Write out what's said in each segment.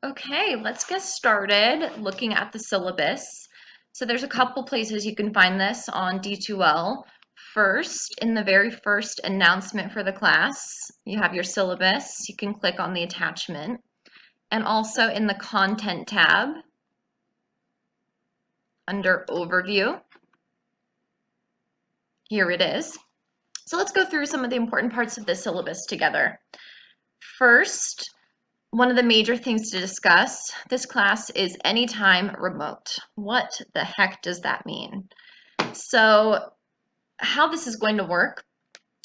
Okay, let's get started looking at the syllabus. So there's a couple places you can find this on D2L. First, in the very first announcement for the class, you have your syllabus. You can click on the attachment. And also in the Content tab, under Overview, here it is. So let's go through some of the important parts of the syllabus together. First, one of the major things to discuss, this class is anytime remote. What the heck does that mean? So how this is going to work,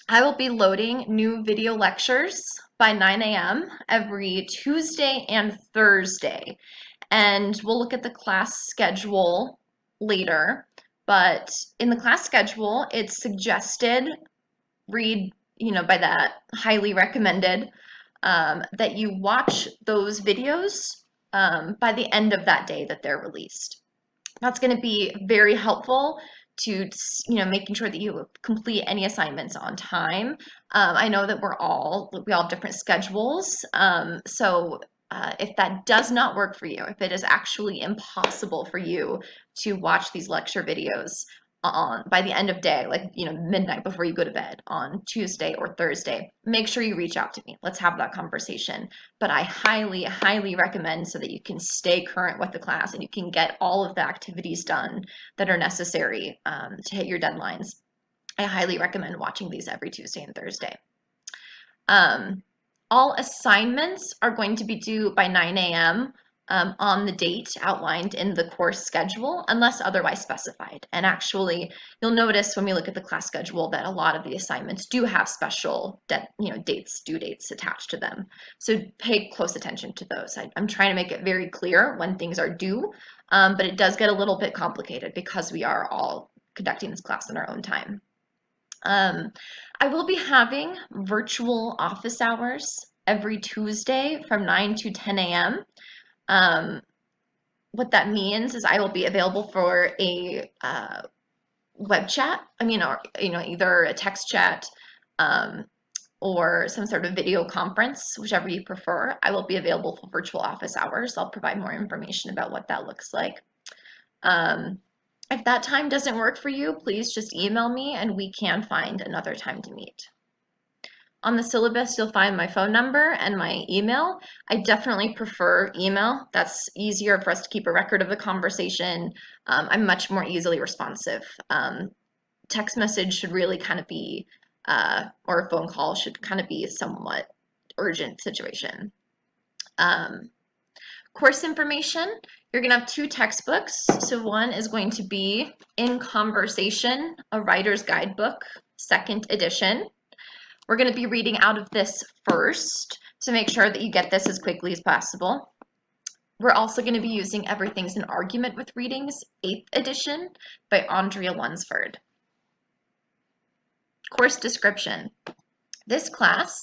I will be loading new video lectures by 9 a.m. every Tuesday and Thursday. And we'll look at the class schedule later. But in the class schedule, it's suggested, by that, highly recommended, that you watch those videos by the end of that day that they're released. That's going to be very helpful to making sure that you complete any assignments on time. I know that we all have different schedules, so if that does not work for you, if it is actually impossible for you to watch these lecture videos by the end of day, like midnight before you go to bed on Tuesday or Thursday, make sure you reach out to me. Let's have that conversation. But I highly, highly recommend, so that you can stay current with the class and you can get all of the activities done that are necessary to hit your deadlines. I highly recommend watching these every Tuesday and Thursday. All assignments are going to be due by 9 a.m. On the date outlined in the course schedule, unless otherwise specified. And actually, you'll notice when we look at the class schedule that a lot of the assignments do have special due dates attached to them. So pay close attention to those. I'm trying to make it very clear when things are due, but it does get a little bit complicated because we are all conducting this class in our own time. I will be having virtual office hours every Tuesday from 9 to 10 a.m. What that means is I will be available for a web chat. Or either a text chat or some sort of video conference, whichever you prefer. I will be available for virtual office hours. I'll provide more information about what that looks like. If that time doesn't work for you, please just email me and we can find another time to meet. On the syllabus, you'll find my phone number and my email. I definitely prefer email. That's easier for us to keep a record of the conversation. I'm much more easily responsive. Text message should really kind of be, or a phone call should kind of be a somewhat urgent situation. Course information, you're going to have two textbooks. So one is going to be In Conversation, a Writer's Guidebook, 2nd edition. We're going to be reading out of this first, so make sure that you get this as quickly as possible. We're also going to be using Everything's an Argument with Readings, 8th edition by Andrea Lunsford. Course description. This class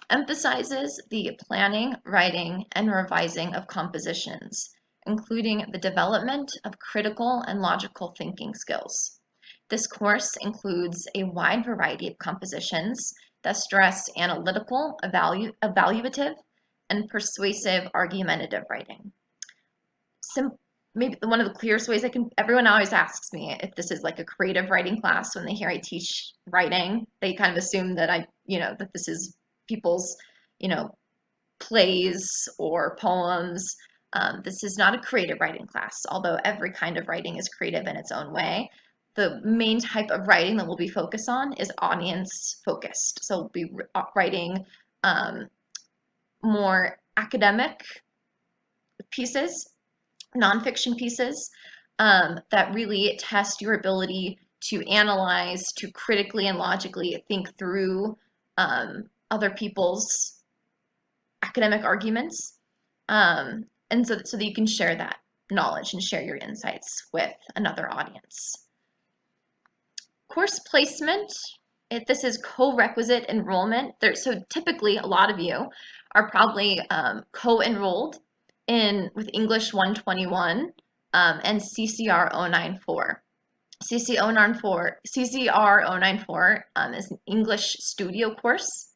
emphasizes the planning, writing, and revising of compositions, including the development of critical and logical thinking skills. This course includes a wide variety of compositions that stress analytical, evaluative, and persuasive argumentative writing. Maybe one of the clearest ways everyone always asks me if this is like a creative writing class. When they hear I teach writing, they kind of assume that that this is people's, plays or poems. This is not a creative writing class, although every kind of writing is creative in its own way. The main type of writing that we'll be focused on is audience focused. So we'll be writing more academic pieces, nonfiction pieces that really test your ability to analyze, to critically and logically think through other people's academic arguments, and so that you can share that knowledge and share your insights with another audience. Course placement, this is co-requisite enrollment. So typically a lot of you are probably co-enrolled with English 121 and CCR 094. CCR 094 is an English studio course.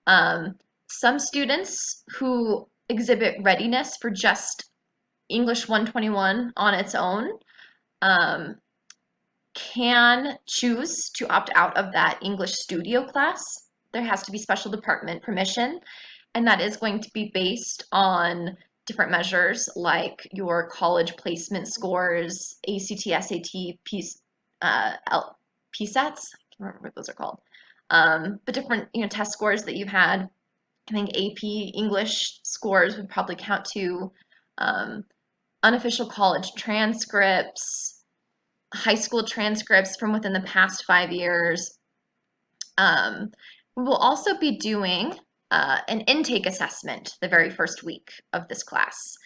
Some students who exhibit readiness for just English 121 on its own, can choose to opt out of that English studio class. There has to be special department permission, and that is going to be based on different measures like your college placement scores, ACT, SAT, PSATs. I can't remember what those are called. But different test scores that you've had. I think AP English scores would probably count to unofficial college transcripts, high school transcripts from within the past 5 years. We will also be doing an intake assessment the very first week of this class.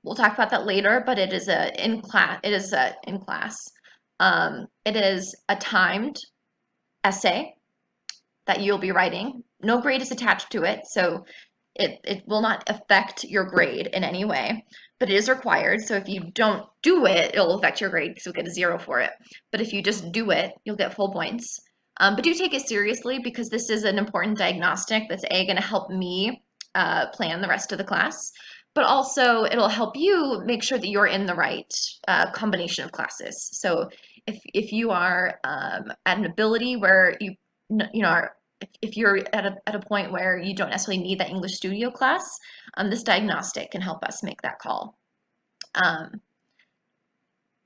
We'll talk about that later, but it is in class. It is in class. It is a timed essay that you'll be writing. No grade is attached to it, so it will not affect your grade in any way, but it is required. So if you don't do it, it'll affect your grade because you'll get a 0 for it. But if you just do it, you'll get full points. But do take it seriously because this is an important diagnostic that's going to help me plan the rest of the class, but also it'll help you make sure that you're in the right combination of classes. So if you are at an ability where you are, if you're at a point where you don't necessarily need that English studio class, this diagnostic can help us make that call.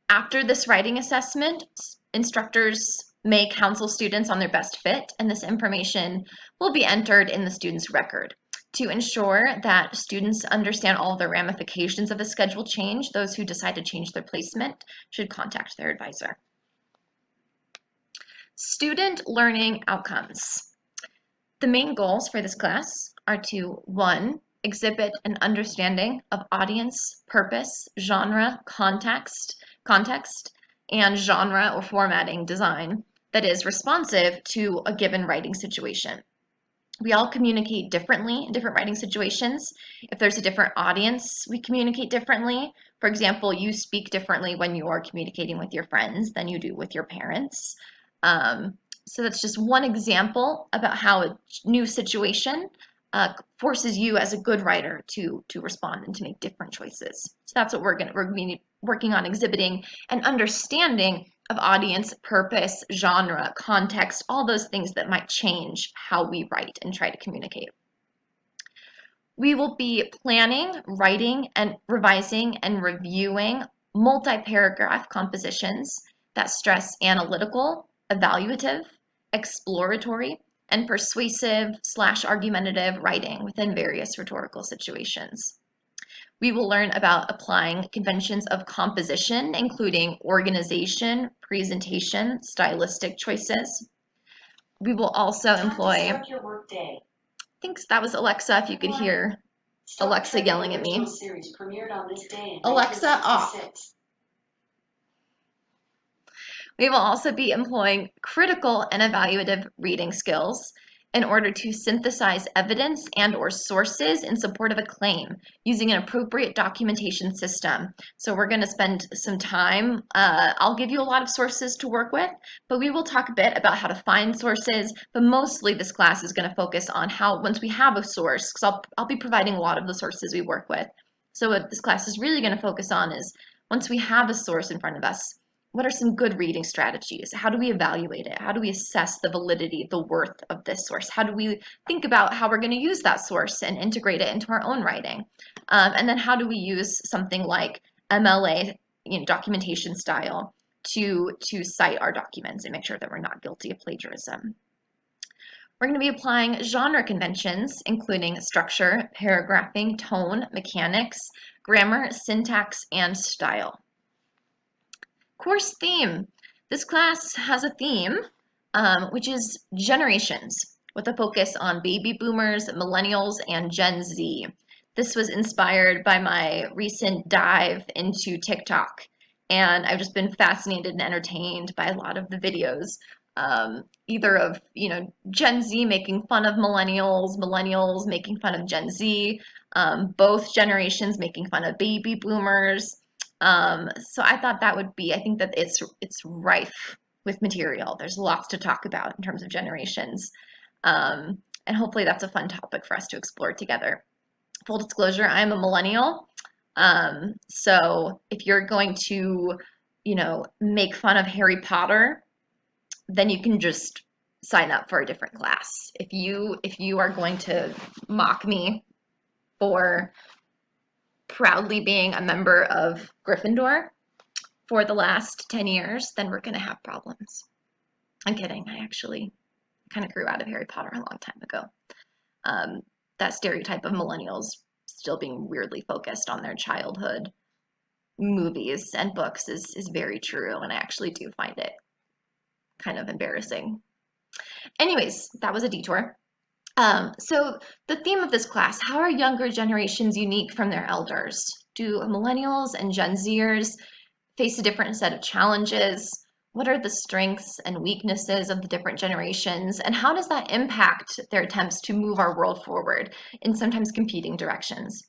After this writing assessment, instructors may counsel students on their best fit, and this information will be entered in the student's record. To ensure that students understand all of the ramifications of a schedule change, those who decide to change their placement should contact their advisor. Student learning outcomes. The main goals for this class are to, 1, exhibit an understanding of audience, purpose, genre, context, and genre or formatting design that is responsive to a given writing situation. We all communicate differently in different writing situations. If there's a different audience, we communicate differently. For example, you speak differently when you are communicating with your friends than you do with your parents. So that's just one example about how a new situation forces you as a good writer to respond and to make different choices. So that's what we're going to be working on, exhibiting an understanding of audience, purpose, genre, context, all those things that might change how we write and try to communicate. We will be planning, writing, and revising and reviewing multi-paragraph compositions that stress analytical, evaluative, exploratory, and persuasive/argumentative writing within various rhetorical situations. We will learn about applying conventions of composition, including organization, presentation, stylistic choices. We will also employ... Start your work day. Thanks, that was Alexa, if you could hear Alexa yelling at me. Series premiered on this day in Alexa, off. We will also be employing critical and evaluative reading skills in order to synthesize evidence and or sources in support of a claim using an appropriate documentation system. So we're going to spend some time. I'll give you a lot of sources to work with, but we will talk a bit about how to find sources, but mostly this class is going to focus on how, once we have a source, because I'll be providing a lot of the sources we work with. So what this class is really going to focus on is, once we have a source in front of us, what are some good reading strategies? How do we evaluate it? How do we assess the validity, the worth of this source? How do we think about how we're going to use that source and integrate it into our own writing? And then how do we use something like MLA, documentation style to cite our documents and make sure that we're not guilty of plagiarism? We're going to be applying genre conventions, including structure, paragraphing, tone, mechanics, grammar, syntax, and style. Course theme. This class has a theme, which is generations, with a focus on baby boomers, millennials, and Gen Z. This was inspired by my recent dive into TikTok, and I've just been fascinated and entertained by a lot of the videos, either of Gen Z making fun of millennials, millennials making fun of Gen Z, both generations making fun of baby boomers. So I thought that would be, I think that it's rife with material. There's lots to talk about in terms of generations. And hopefully that's a fun topic for us to explore together. Full disclosure, I'm a millennial. So if you're going to, make fun of Harry Potter, then you can just sign up for a different class. If you are going to mock me for proudly being a member of Gryffindor for the last 10 years, then we're going to have problems. I'm kidding. I actually kind of grew out of Harry Potter a long time ago. Um, that stereotype of millennials still being weirdly focused on their childhood movies and books is very true, and I actually do find it kind of embarrassing. Anyways, that was a detour. So the theme of this class, how are younger generations unique from their elders? Do millennials and Gen Zers face a different set of challenges? What are the strengths and weaknesses of the different generations? And how does that impact their attempts to move our world forward in sometimes competing directions?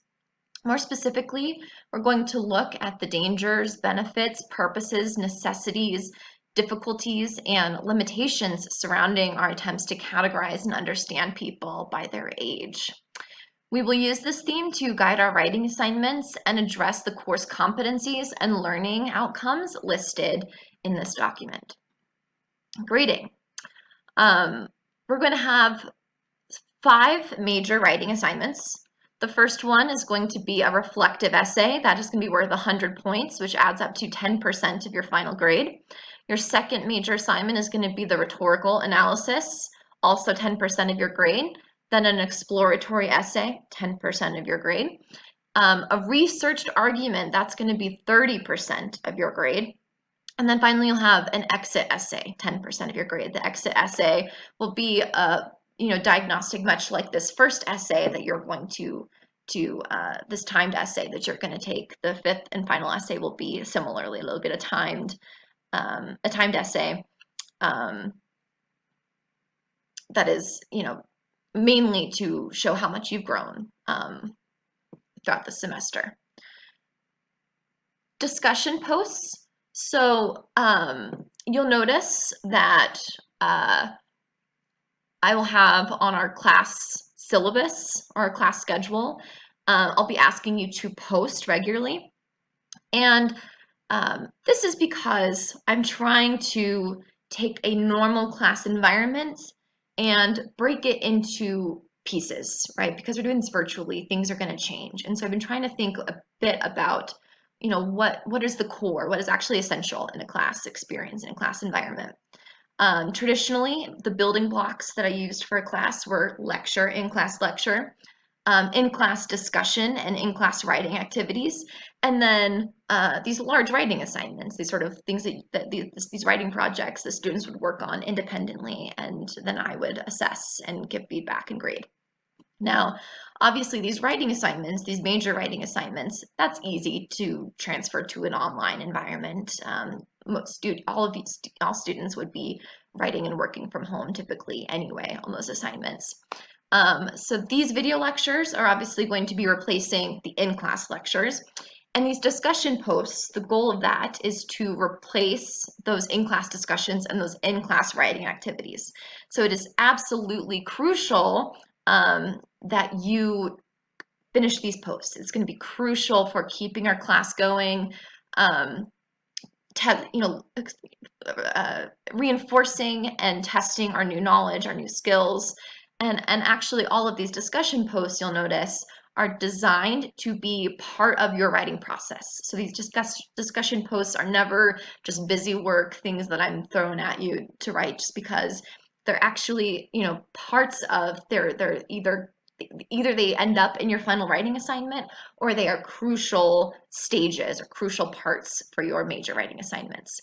More specifically, we're going to look at the dangers, benefits, purposes, necessities, difficulties, and limitations surrounding our attempts to categorize and understand people by their age. We will use this theme to guide our writing assignments and address the course competencies and learning outcomes listed in this document. Grading. We're going to have 5 major writing assignments. The first one is going to be a reflective essay. That is going to be worth 100 points, which adds up to 10% of your final grade. Your second major assignment is going to be the rhetorical analysis, also 10% of your grade. Then an exploratory essay, 10% of your grade. A researched argument, that's going to be 30% of your grade. And then finally, you'll have an exit essay, 10% of your grade. The exit essay will be a diagnostic, much like this first essay that you're going to this timed essay that you're going to take. The fifth and final essay will be similarly a little bit of timed essay that is mainly to show how much you've grown throughout the semester. Discussion posts. So you'll notice that I will have on our class syllabus or our class schedule, I'll be asking you to post regularly. And this is because I'm trying to take a normal class environment and break it into pieces, right? Because we're doing this virtually, things are going to change. And so I've been trying to think a bit about, what is the core, what is actually essential in a class experience, in a class environment. Traditionally, the building blocks that I used for a class were lecture, in-class lecture, in-class discussion, and in-class writing activities, and then these large writing assignments, these sort of things that these writing projects the students would work on independently, and then I would assess and give feedback and grade. Now, obviously, these writing assignments, these major writing assignments, that's easy to transfer to an online environment. All students would be writing and working from home typically anyway on those assignments. So these video lectures are obviously going to be replacing the in-class lectures. And these discussion posts, the goal of that is to replace those in-class discussions and those in-class writing activities. So it is absolutely crucial that you finish these posts. It's going to be crucial for keeping our class going, reinforcing and testing our new knowledge, our new skills. And actually all of these discussion posts, you'll notice, are designed to be part of your writing process. So these discussion posts are never just busy work, things that I'm throwing at you to write just because. They're actually, parts of, they're either they end up in your final writing assignment, or they are crucial stages or crucial parts for your major writing assignments.